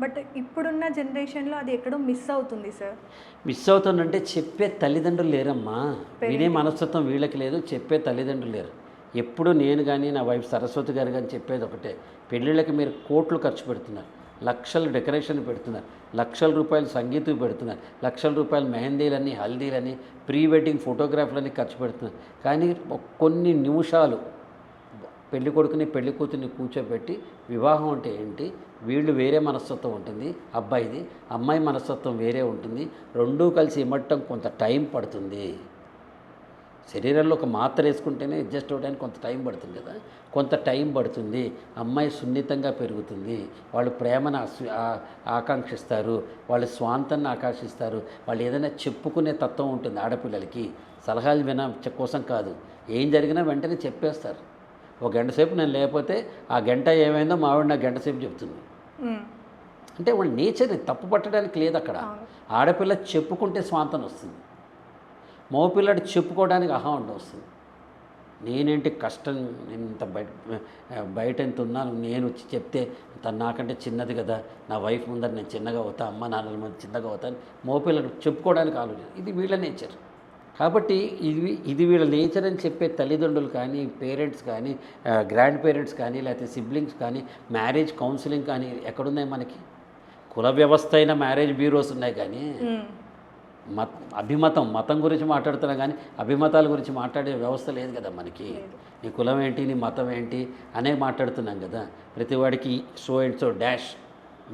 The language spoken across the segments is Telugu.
బట్ ఇప్పుడున్న జనరేషన్‌లో అది ఎక్కడో మిస్ అవుతుంది సార్. మిస్ అవుతుందంటే చెప్పే తల్లిదండ్రులు లేరమ్మా. వినే మనస్తత్వం వీళ్ళకి లేదు, చెప్పే తల్లిదండ్రులు లేరు. ఎప్పుడు నేను కానీ నా వైఫ్ సరస్వతి గారు కానీ చెప్పేది ఒకటే, పెళ్ళిళ్ళకి మీరు కోట్లు ఖర్చు పెడుతున్నారు, లక్షలు డెకరేషన్ పెడుతున్నారు, లక్షల రూపాయలు సంగీతం పెడుతున్నారు, లక్షల రూపాయలు మెహందీలని, హల్దీలని, ప్రీ వెడ్డింగ్ ఫోటోగ్రాఫ్లని ఖర్చు పెడుతున్నారు. కానీ కొన్ని నిమిషాలు పెళ్లి కొడుకుని పెళ్లి కూతుర్ని కూర్చోబెట్టి వివాహం అంటే ఏంటి, వీళ్ళు వేరే మనస్తత్వం ఉంటుంది అబ్బాయిది, అమ్మాయి మనస్తత్వం వేరే ఉంటుంది, రెండూ కలిసి ఇమ్మటం కొంత టైం పడుతుంది. శరీరంలో ఒక మాత్ర వేసుకుంటేనే అడ్జస్ట్ అవ్వడానికి కొంత టైం పడుతుంది కదా, కొంత టైం పడుతుంది. అమ్మాయి సున్నితంగా పెరుగుతుంది, వాళ్ళు ప్రేమను ఆకాంక్షిస్తారు, వాళ్ళు స్వాంతాన్ని ఆకాంక్షిస్తారు, వాళ్ళు ఏదైనా చెప్పుకునే తత్వం ఉంటుంది. ఆడపిల్లలకి సలహాలు కోసం కాదు, ఏం జరిగినా వెంటనే చెప్పేస్తారు. ఒక గంట సేపు నేను లేకపోతే ఆ గంట ఏమైందో మా ఆవిడ నాకు గంట సేపు చెప్తుంది. అంటే వాళ్ళ నేచర్ తప్పు పట్టడానికి లేదు అక్కడ. ఆడపిల్ల చెప్పుకుంటే స్వాంతం వస్తుంది, మగపిల్లడు చెప్పుకోవడానికి అహండం వస్తుంది. నేనేంటి కష్టం, నేను ఇంత బయట ఎంత ఉన్నాను, నేను వచ్చి చెప్తే తను నాకంటే చిన్నది కదా, నా వైఫ్ ముందర నేను చిన్నగా అవుతా, అమ్మ నాన్నల ముందు చిన్నగా అవుతాను, మగపిల్లడు చెప్పుకోవడానికి ఆలోచన. ఇది వీళ్ళ నేచర్. కాబట్టి ఇది వీళ్ళ నేచర్ అని చెప్పే తల్లిదండ్రులు కానీ, పేరెంట్స్ కానీ, గ్రాండ్ పేరెంట్స్ కానీ, లేకపోతే సిబ్లింగ్స్ కానీ, మ్యారేజ్ కౌన్సిలింగ్ కానీ ఎక్కడున్నాయి మనకి? కుల వ్యవస్థ అయిన మ్యారేజ్ బ్యూరోస్ ఉన్నాయి కానీ మతం గురించి మాట్లాడుతున్నా కానీ అభిమతాల గురించి మాట్లాడే వ్యవస్థ లేదు కదా మనకి. నీ కులం ఏంటి, నీ మతం ఏంటి అనే మాట్లాడుతున్నాం కదా. ప్రతివాడికి so and so dash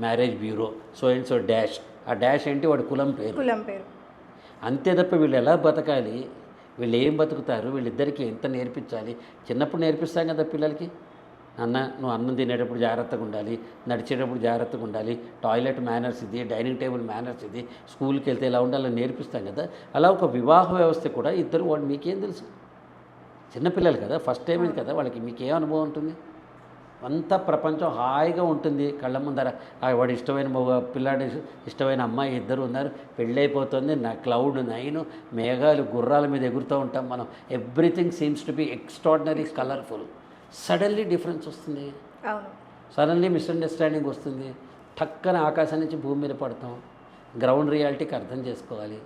marriage bureau, so and so dash. ఆ డాష్ ఏంటి? వాడి కులం పేరు. అంతే తప్ప వీళ్ళు ఎలా బతకాలి, వీళ్ళు ఏం బతుకుతారు, వీళ్ళిద్దరికీ ఎంత నేర్పించాలి. చిన్నప్పుడు నేర్పిస్తాం కదా పిల్లలకి, నువ్వు అన్నం తినేటప్పుడు జాగ్రత్తగా ఉండాలి, నడిచేటప్పుడు జాగ్రత్తగా ఉండాలి, టాయిలెట్ మేనర్స్ ఇది, డైనింగ్ టేబుల్ మేనర్స్ ఇది, స్కూల్కి వెళ్తే ఎలా ఉండాలో నేర్పిస్తాం కదా. అలా ఒక వివాహ వ్యవస్థ కూడా ఇద్దరు వాడు మీకేం తెలుసు, చిన్నపిల్లలు కదా, ఫస్ట్ టైం కదా వాళ్ళకి, మీకేం అనుభవం ఉంటుంది? అంతా ప్రపంచం హాయిగా ఉంటుంది కళ్ళ ముందర. వాడు ఇష్టమైన పిల్లాడి ఇష్టమైన అమ్మాయి ఇద్దరు ఉన్నారు, పెళ్ళైపోతుంది, నా క్లౌడ్ 9, మేఘాలు గుర్రాల మీద ఎగురుతూ ఉంటాం మనం. Everything seems to be extraordinary colourful. Suddenly difference వస్తుంది, సడన్లీ మిస్అండర్స్టాండింగ్ వస్తుంది, టక్కన ఆకాశం నుంచి భూమి మీద పడతాం. గ్రౌండ్ రియాలిటీకి అర్థం చేసుకోవాలి.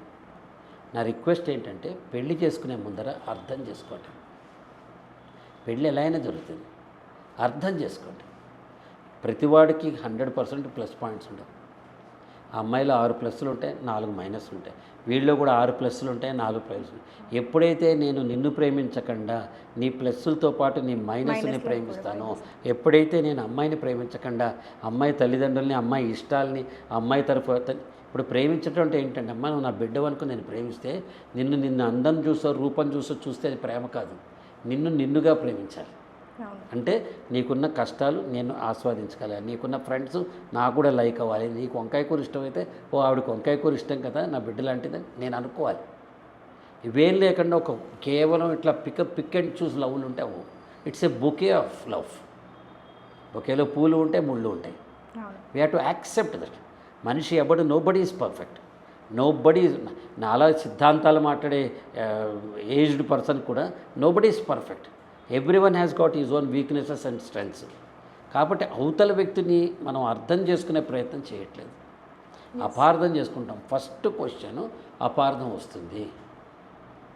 నా రిక్వెస్ట్ ఏంటంటే పెళ్లి చేసుకునే ముందర అర్థం చేసుకోండి. పెళ్ళి ఎలా అయినా జరుగుతుంది, అర్థం చేసుకోండి. ప్రతివాడికి 100% ప్లస్ పాయింట్స్ ఉండవు. ఆ అమ్మాయిలో 6 ప్లస్లు ఉంటాయి, 4 మైనస్లు ఉంటాయి. వీళ్ళు కూడా 6 ప్లస్లు ఉంటాయి, 4 ప్లస్లు. ఎప్పుడైతే నేను నిన్ను ప్రేమించకుండా నీ ప్లస్లతో పాటు నీ మైనస్ని ప్రేమిస్తానో, ఎప్పుడైతే నేను అమ్మాయిని ప్రేమించకుండా అమ్మాయి తల్లిదండ్రుల్ని, అమ్మాయి ఇష్టాలని, అమ్మాయి తరఫు ఇప్పుడు ప్రేమించడం అంటే ఏంటంటే, అమ్మ నువ్వు నా బిడ్డ వరకు నేను ప్రేమిస్తే నిన్ను అందం చూసో రూపం చూసో చూస్తే అది ప్రేమ కాదు, నిన్నుగా ప్రేమించాలి. అంటే నీకున్న కష్టాలు నేను ఆస్వాదించగల, నీకున్న ఫ్రెండ్స్ నాకు కూడా లైక్ అవ్వాలి, నీకు వంకాయ కూర ఇష్టమైతే ఆవిడకి వంకాయ కూర ఇష్టం కదా, నా బిడ్డ లాంటిదని నేను అనుకోవాలి. ఇవేం లేకుండా ఒక కేవలం ఇట్లా పిక్ అండ్ చూస్ లవ్లు ఉంటే it's a bouquet of love. బొకేలో పూలు ఉంటాయి, ముళ్ళు ఉంటాయి. We have to accept that. మనిషి ఎవడు, నోబడీ ఈజ్ పర్ఫెక్ట్. నోబడీ, నాలా సిద్ధాంతాలు మాట్లాడే ఏజ్డ్ పర్సన్ కూడా nobody is perfect. Everyone has got his own weaknesses and strengths. కాబట్టి అవతల వ్యక్తిని మనం అర్థం చేసుకునే ప్రయత్నం చేయట్లేదు, అపార్థం చేసుకుంటాం. ఫస్ట్ క్వశ్చన్ అపార్థం వస్తుంది.